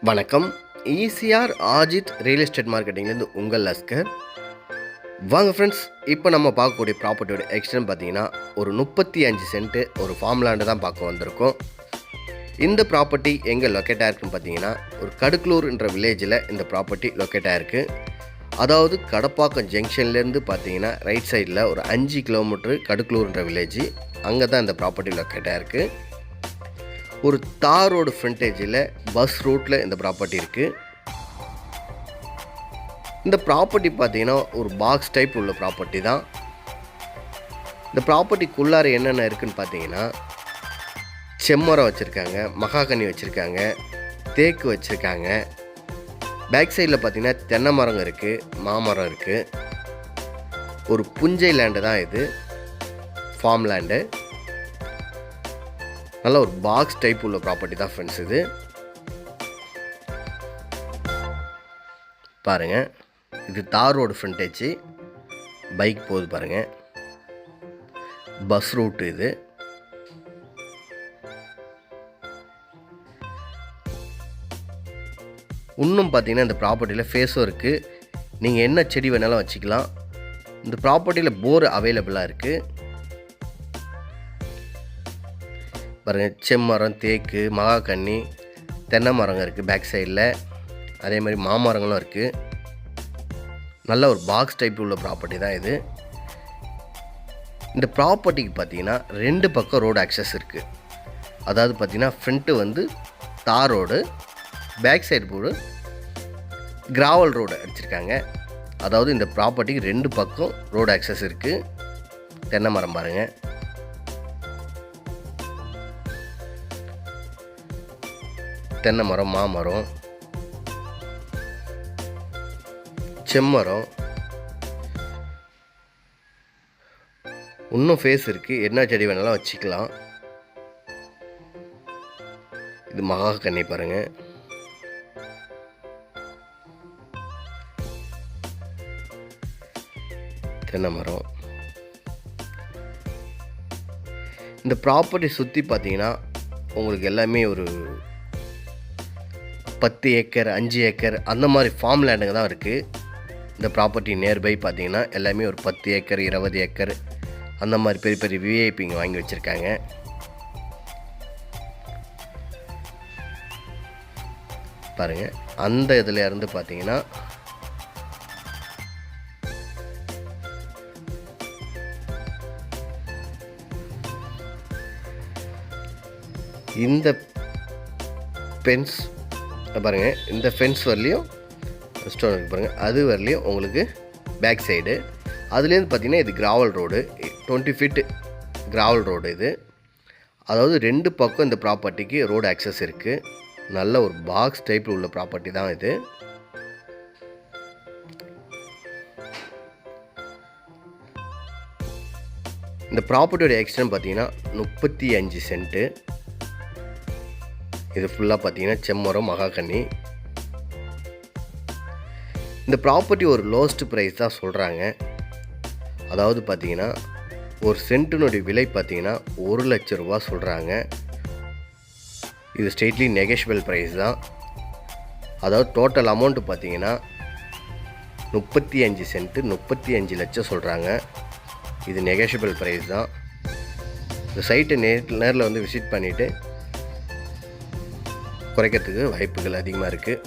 வணக்கம். ECR Aajeedh real estate மார்க்கெட்டிங்லேருந்து உங்கள் லஸ்கர். வாங்க ஃப்ரெண்ட்ஸ், இப்போ நம்ம பார்க்கக்கூடிய ப்ராப்பர்ட்டியோட எக்ஸ்டென்ட் பார்த்தீங்கன்னா ஒரு 35 சென்ட்டு ஒரு ஃபார்ம் லேண்டு தான் பார்க்க வந்திருக்கோம். இந்த ப்ராப்பர்ட்டி எங்கே லொக்கேட் ஆகிருக்குன்னு பார்த்தீங்கன்னா ஒரு கடுக்களூர்ன்ற வில்லேஜில் இந்த ப்ராப்பர்ட்டி லொக்கேட் ஆகிருக்கு. அதாவது கடப்பாக்கம் ஜங்ஷன்லேருந்து பார்த்தீங்கன்னா ரைட் சைடில் ஒரு 5 கிலோமீட்டரு கடுக்களூர்ன்ற வில்லேஜ், அங்கே தான் இந்த ப்ராப்பர்ட்டி லொக்கேட் ஆகிருக்கு. ஒரு தார் ரோடு ஃப்ரண்டேஜில் பஸ் ரூட்டில் இந்த ப்ராப்பர்ட்டி இருக்குது. இந்த ப்ராப்பர்ட்டி பார்த்தீங்கன்னா ஒரு பாக்ஸ் டைப் உள்ள ப்ராப்பர்ட்டி தான். இந்த ப்ராப்பர்ட்டிக்குள்ளார என்னென்ன இருக்குதுன்னு பார்த்தீங்கன்னா செம்மரம் வச்சுருக்காங்க, மகாகனி வச்சுருக்காங்க, தேக்கு வச்சுருக்காங்க. பேக் சைடில் பார்த்தீங்கன்னா தென்னை மரம் இருக்குது, மாமரம் இருக்குது. ஒரு புஞ்சை லேண்டு தான் இது, ஃபார்ம் லேண்டு. நல்ல ஒரு பாக்ஸ் டைப் உள்ள ப்ராப்பர்ட்டி தான் ஃப்ரெண்ட்ஸ் இது. பாருங்கள், இது தார் ரோடு ஃப்ரண்டேஜ், பைக் போகுது பாருங்கள், பஸ் ரூட்டு இது. இன்னும் பார்த்தீங்கன்னா இந்த ப்ராப்பர்ட்டியில் ஃபேஸும் இருக்குது. நீங்கள் என்ன செடி வேணாலும் வச்சுக்கலாம். இந்த ப்ராப்பர்ட்டியில் போர் அவைலபிளாக இருக்குது பாருங்கள். செம்மரம், தேக்கு, மகாகன்னி, தென்னை மரங்க இருக்குது பேக் சைடில். அதே மாதிரி மாமரங்களும் இருக்குது. நல்ல ஒரு பாக்ஸ் டைப் உள்ள ப்ராப்பர்ட்டி தான் இது. இந்த ப்ராப்பர்ட்டிக்கு பார்த்தீங்கன்னா 2 பக்கம் ரோடு ஆக்சஸ் இருக்குது. அதாவது பார்த்தீங்கன்னா ஃப்ரண்ட்டு வந்து தார் ரோடு, பேக் சைடு போடு கிராவல் ரோடு அடிச்சிருக்காங்க. அதாவது இந்த ப்ராப்பர்ட்டிக்கு 2 பக்கம் ரோடு ஆக்சஸ் இருக்குது. தென்னை மரம் பாருங்கள், தென்னை மரம், மாமரம், செம்மரம். இன்னும் ஃபேஸ் இருக்குது, என்ன செடி வேணாலும் வச்சுக்கலாம். இது மகாகன்னி பாருங்கள், தென்னை மரம். இந்த ப்ராப்பர்ட்டி சுற்றி பார்த்தீங்கன்னா உங்களுக்கு எல்லாமே ஒரு 10 ஏக்கர் 5 ஏக்கர் அந்த மாதிரி ஃபார்ம் லேண்டுங்க தான் இருக்குது. இந்த ப்ராப்பர்ட்டி நியர்பை பார்த்தீங்கன்னா எல்லாமே ஒரு 10 ஏக்கர் 20 ஏக்கர் அந்த மாதிரி பெரிய பெரிய விஐபிங்க வாங்கி வச்சுருக்காங்க. பாருங்கள், அந்த இதில் இருந்து பார்த்தீங்கன்னா இந்த ஃபென்ஸ் பாருங்கள், இந்த ஃபென்ஸ் வரலையும் ஸ்டோன் இருக்குது பாருங்கள், அது வரலையும் உங்களுக்கு பேக் சைடு. அதுலேருந்து பார்த்தீங்கன்னா இது gravel road, 20 feet gravel road இது. அதாவது 2 பக்கம் இந்த ப்ராப்பர்ட்டிக்கு ரோடு ஆக்சஸ் இருக்குது. நல்ல ஒரு பாக்ஸ் டைப்பில் உள்ள ப்ராப்பர்ட்டி தான் இது. இந்த ப்ராப்பர்ட்டியோட எக்ஸ்டென்ட் பார்த்தீங்கன்னா 35 சென்ட்டு. இது ஃபுல்லாக பார்த்தீங்கன்னா செம்மரம், மகாகன்னி. இந்த ப்ராப்பர்ட்டி ஒரு லோஸ்ட் ப்ரைஸ் தான் சொல்கிறாங்க. அதாவது பார்த்தீங்கன்னா ஒரு சென்ட்டினுடைய விலை பார்த்தீங்கன்னா 1 லட்ச ரூபா சொல்கிறாங்க. இது ஸ்ட்ரெயிட்லி நெகோஷியபிள் ப்ரைஸ் தான். அதாவது டோட்டல் அமௌண்ட்டு பார்த்தீங்கன்னா 35 சென்ட்டு 35 லட்சம் சொல்கிறாங்க. இது நெகோஷியபிள் ப்ரைஸ் தான். இந்த சைட்டை நேரில் வந்து விசிட் பண்ணிவிட்டு குறைக்கிறதுக்கு வாய்ப்புகள் அதிகமாக இருக்குது.